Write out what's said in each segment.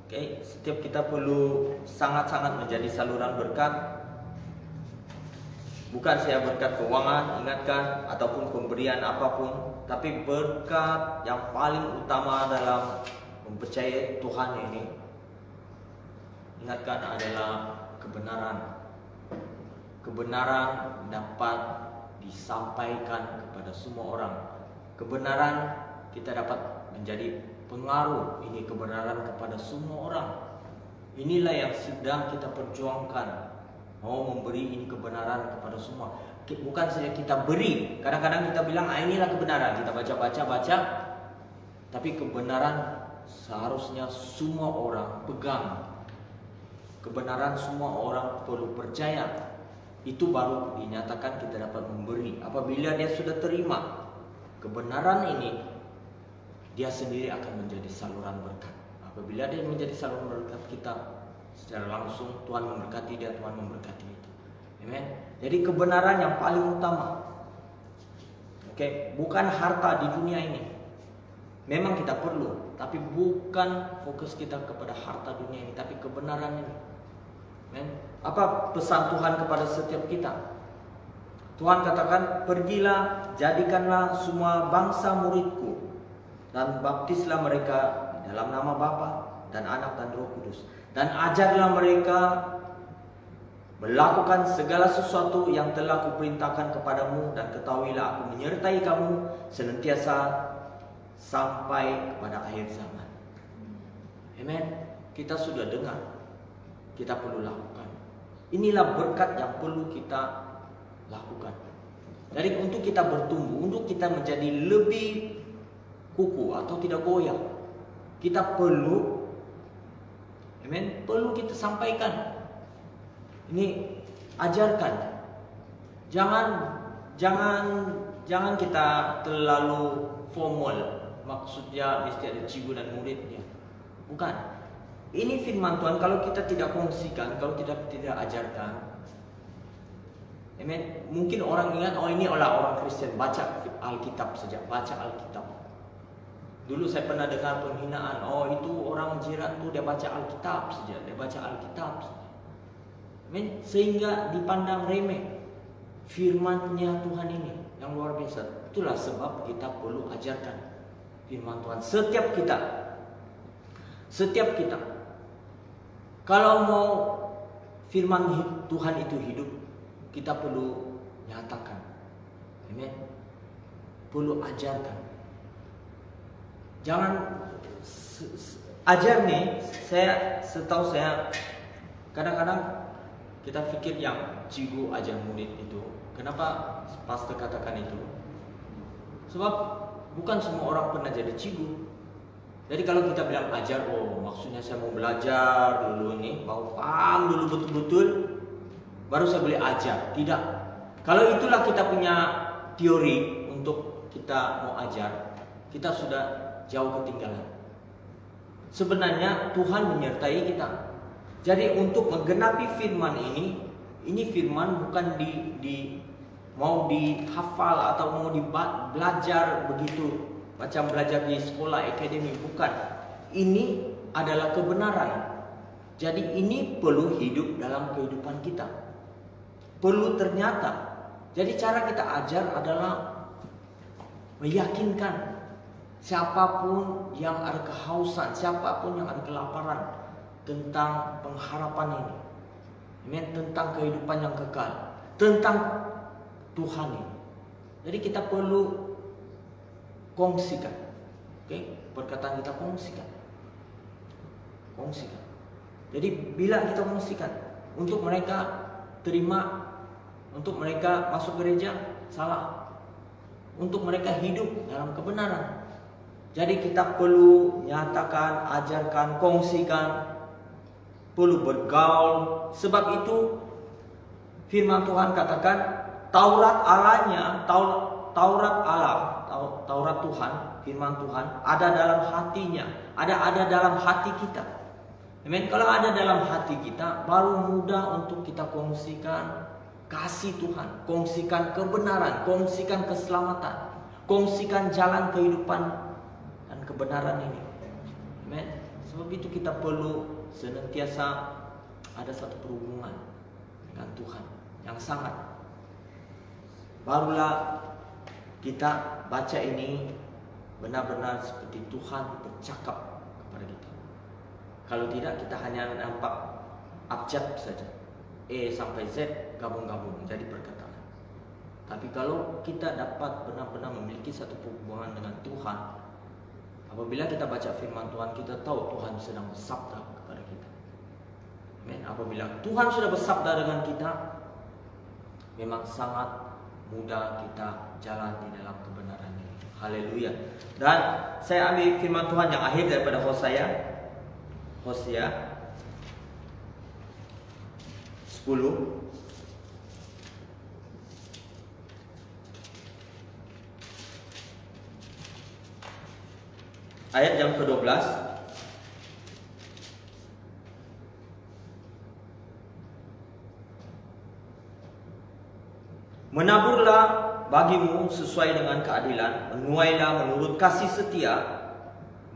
Oke, setiap kita perlu sangat-sangat menjadi saluran berkat. Bukan saya berkat keuangan, ingatkan, ataupun pemberian apapun, tapi berkat yang paling utama dalam mempercayai Tuhan ini, ingatkan, adalah kebenaran. Kebenaran dapat disampaikan kepada semua orang. Kebenaran kita dapat menjadi pengaruh ini kebenaran kepada semua orang. Inilah yang sedang kita perjuangkan. Mau memberi ini kebenaran kepada semua. Bukan saja kita beri. Kadang-kadang kita bilang inilah kebenaran. Kita baca. Tapi kebenaran seharusnya semua orang pegang. Kebenaran semua orang perlu percaya. Itu baru dinyatakan kita dapat memberi. Apabila dia sudah terima kebenaran ini, dia sendiri akan menjadi saluran berkat. Apabila dia menjadi saluran berkat kita, secara langsung Tuhan memberkati dia, Tuhan memberkati itu. Amen. Jadi kebenaran yang paling utama. Oke, bukan harta di dunia ini. Memang kita perlu, tapi bukan fokus kita kepada harta dunia ini, tapi kebenaran ini. Amen. Apa pesan Tuhan kepada setiap kita? Tuhan katakan, pergilah, jadikanlah semua bangsa muridku, dan baptislah mereka di dalam nama Bapa dan Anak dan Roh Kudus, dan ajarlah mereka melakukan segala sesuatu yang telah kuperintahkan kepadamu, dan ketahuilah aku menyertai kamu senantiasa sampai kepada akhir zaman. Amen. Kita sudah dengar, kita perlu lakukan. Inilah berkat yang perlu kita lakukan. Jadi untuk kita bertumbuh, untuk kita menjadi lebih kukuh atau tidak goyah, kita perlu, amen, perlu kita sampaikan. Ini ajarkan. Jangan kita terlalu formal. Maksudnya mesti ada cikgu dan muridnya. Bukan. Ini firman Tuhan, kalau kita tidak kongsikan, kalau tidak ajarkan, amen, mungkin orang ingat, oh ini orang Kristen, baca Alkitab saja, baca Alkitab. Dulu saya pernah dengar penghinaan, oh itu orang jiran tuh dia baca Alkitab saja, dia baca Alkitab saja. Amen, sehingga dipandang remeh firman-Nya Tuhan ini yang luar biasa. Itulah sebab kita perlu ajarkan firman Tuhan. Setiap kita kalau mau firman Tuhan itu hidup, kita perlu nyatakan. Amen. Perlu ajarkan. Jangan ajar nih, setahu saya kadang-kadang kita pikir yang cikgu ajar murid itu. Kenapa pastor katakan itu? Sebab bukan semua orang pernah jadi cikgu. Jadi kalau kita bilang ajar, oh maksudnya saya mau belajar dulu nih, mau paham dulu betul-betul, baru saya boleh ajar. Tidak. Kalau itulah kita punya teori untuk kita mau ajar, kita sudah jauh ketinggalan. Sebenarnya Tuhan menyertai kita. Jadi untuk menggenapi firman ini firman bukan mau dihafal atau mau belajar begitu. Macam belajar di sekolah akademi, bukan. Ini adalah kebenaran. Jadi ini perlu hidup dalam kehidupan kita. Perlu ternyata. Jadi cara kita ajar adalah meyakinkan siapapun yang ada kehausan, siapapun yang ada kelaparan tentang pengharapan ini. Amen, tentang kehidupan yang kekal, tentang Tuhan ini. Jadi kita perlu kongsikan. Oke, perkataan kita kongsikan. Jadi bila kita kongsikan, untuk mereka terima, untuk mereka masuk gereja, salah. Untuk mereka hidup dalam kebenaran. Jadi kita perlu nyatakan, ajarkan, kongsikan, perlu bergaul. Sebab itu firman Tuhan katakan Taurat Tuhan, firman Tuhan ada dalam hatinya, ada dalam hati kita. Amen. Kalau ada dalam hati kita, baru mudah untuk kita kongsikan kasih Tuhan, kongsikan kebenaran, kongsikan keselamatan, kongsikan jalan kehidupan dan kebenaran ini. Amen. Sebab itu kita perlu senantiasa ada satu perhubungan dengan Tuhan yang sangat. Barulah kita baca ini benar-benar seperti Tuhan bercakap kepada kita. Kalau tidak, kita hanya nampak abjad saja, A sampai Z gabung-gabung menjadi perkataan. Tapi kalau kita dapat benar-benar memiliki satu hubungan dengan Tuhan, apabila kita baca firman Tuhan, kita tahu Tuhan sedang bersabda kepada kita. Amin. Apabila Tuhan sudah bersabda dengan kita, memang sangat mudah kita jalan di dalam kebenaran ini. Haleluya. Dan saya ambil firman Tuhan yang akhir daripada Hosea 10 ayat yang ke-12. Menaburlah bagimu sesuai dengan keadilan, menuailah menurut kasih setia,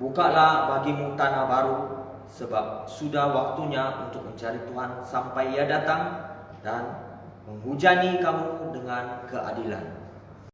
bukalah bagimu tanah baru, sebab sudah waktunya untuk mencari Tuhan sampai Ia datang dan menghujani kamu dengan keadilan.